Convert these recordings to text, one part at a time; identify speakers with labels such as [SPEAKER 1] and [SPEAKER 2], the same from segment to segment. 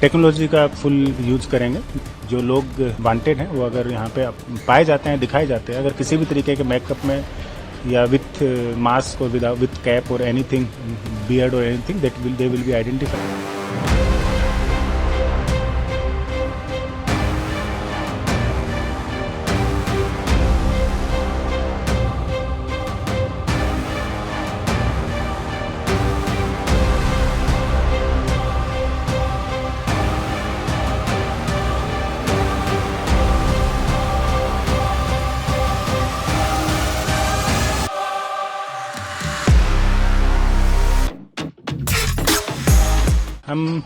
[SPEAKER 1] Technology का full use करेंगे। जो लोग वांटेड हैं वो अगर यहाँ पे पाए जाते हैं, दिखाए जाते हैं, अगर किसी भी तरीके के मेकअप में या विथ मास्क और विथ कैप और एनीथिंग, बियर्ड और anything, they will be identified. हम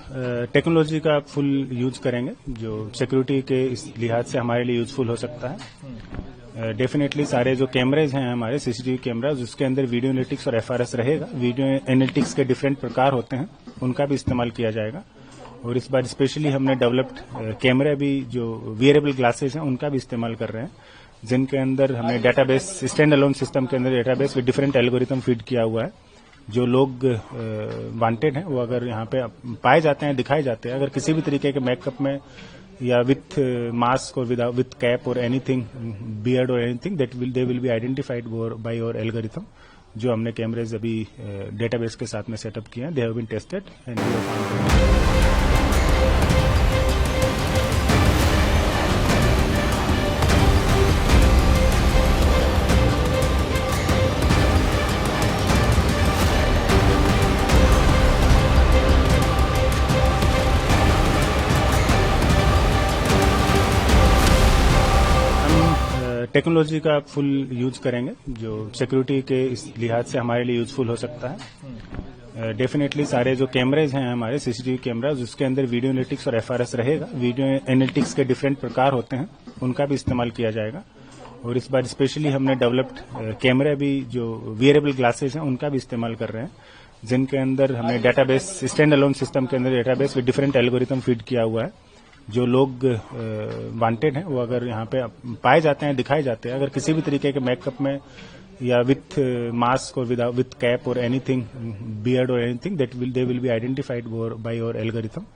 [SPEAKER 1] टेक्नोलॉजी का फुल यूज करेंगे जो सिक्योरिटी के इस लिहाज से हमारे लिए यूजफुल हो सकता है। डेफिनेटली सारे जो कैमरेज हैं हमारे सीसीटीवी कैमराज, उसके अंदर वीडियो एनालिटिक्स और एफआरएस रहेगा। वीडियो एनालिटिक्स के डिफरेंट प्रकार होते हैं, उनका भी इस्तेमाल किया जाएगा। और इस बार स्पेशली हमने डेवलप्ड कैमरे भी जो वियरेबल ग्लासेज हैं उनका भी इस्तेमाल कर रहे हैं, जिनके अंदर हमने डेटाबेस, स्टैंड अलोन सिस्टम के अंदर database with different algorithm feed किया हुआ है। जो लोग वांटेड हैं वो अगर यहाँ पे पाए जाते हैं, दिखाए जाते हैं, अगर किसी भी तरीके के मेकअप में या विथ मास्क और विथ कैप और एनीथिंग, बियर्ड और anything, they will be identified by our algorithm. जो हमने कैमरेज अभी डेटाबेस के साथ में सेटअप किए हैं, they have been tested and we have found. Technology का फुल यूज करेंगे जो सिक्योरिटी के इस लिहाज से हमारे लिए यूजफुल हो सकता है। डेफिनेटली सारे जो कैमरेज हैं हमारे सीसीटीवी कैमराज, उसके अंदर वीडियो एनालिटिक्स और एफआरएस रहेगा। वीडियो एनालिटिक्स के डिफरेंट प्रकार होते हैं, उनका भी इस्तेमाल किया जाएगा। और इस बार स्पेशली हमने डेवलप्ड कैमरे भी जो वियरेबल ग्लासेज हैं उनका भी इस्तेमाल कर रहे हैं, जिनके अंदर हमने डेटाबेस, स्टैंड अलोन सिस्टम के अंदर database with different algorithm feed किया हुआ है। जो लोग वांटेड हैं वो अगर यहाँ पे पाए जाते हैं, दिखाए जाते हैं, अगर किसी भी तरीके के मेकअप में या विथ मास्क और विथ कैप और एनीथिंग, बियर्ड और anything, they will be identified by our algorithm.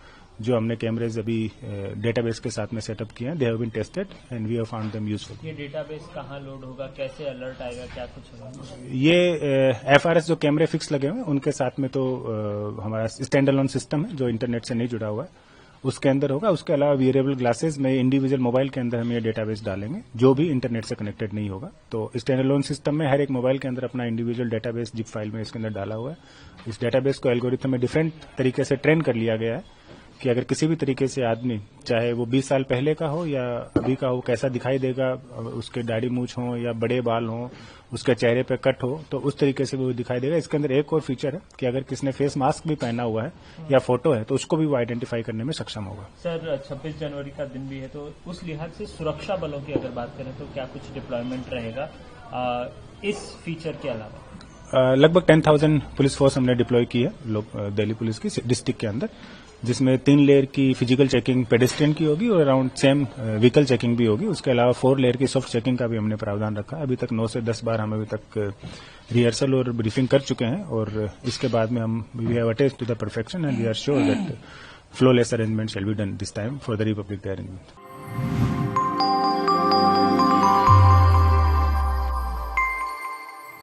[SPEAKER 1] जो हमने कैमरेज अभी डेटाबेस के साथ में सेटअप किए हैं, they have been tested and we have found them useful.
[SPEAKER 2] ये डेटाबेस कहाँ लोड होगा, कैसे अलर्ट आएगा, क्या कुछ होगा?
[SPEAKER 1] ये एफआरएस जो कैमरे फिक्स लगे हुए हैं उनके साथ में तो हमारा स्टैंड अलोन सिस्टम है जो इंटरनेट से नहीं जुड़ा हुआ है, उसके अंदर होगा। उसके अलावा वियरेबल ग्लासेस में इंडिविजुअल मोबाइल के अंदर हम ये डेटाबेस डालेंगे जो भी इंटरनेट से कनेक्टेड नहीं होगा। तो स्टैंड अलोन सिस्टम में हर एक मोबाइल के अंदर अपना इंडिविजुअल डेटाबेस जिप फाइल में इसके अंदर डाला हुआ है। इस डेटाबेस को एल्गोरिथम में डिफरेंट तरीके से ट्रेन कर लिया गया है कि अगर किसी भी तरीके से आदमी, चाहे वो 20 साल पहले का हो या अभी का हो, कैसा दिखाई देगा, उसके दाढ़ी मूछ हो या बड़े बाल हो, उसके चेहरे पे कट हो, तो उस तरीके से वो दिखाई देगा। इसके अंदर एक और फीचर है कि अगर किसने फेस मास्क भी पहना हुआ है या फोटो है तो उसको भी वो आइडेंटिफाई करने में सक्षम होगा।
[SPEAKER 2] सर 26 जनवरी का दिन भी है, तो उस लिहाज से सुरक्षा बलों की अगर बात करें तो क्या कुछ डिप्लॉयमेंट रहेगा इस फीचर के अलावा?
[SPEAKER 1] लगभग 10,000 पुलिस फोर्स हमने डिप्लॉय की है दिल्ली पुलिस की डिस्ट्रिक्ट के अंदर, जिसमें 3 लेयर की फिजिकल चेकिंग पेडेस्ट्रियन की होगी और अराउंड सेम व्हीकल चेकिंग भी होगी। उसके अलावा 4 लेयर की सॉफ्ट चेकिंग का भी हमने प्रावधान रखा। अभी तक 9 से 10 बार हम अभी तक रिहर्सल और ब्रीफिंग कर चुके हैं और इसके बाद में हम we have attend to the perfection and we are sure that flawless arrangement shall be done this time for the republic day arrangement.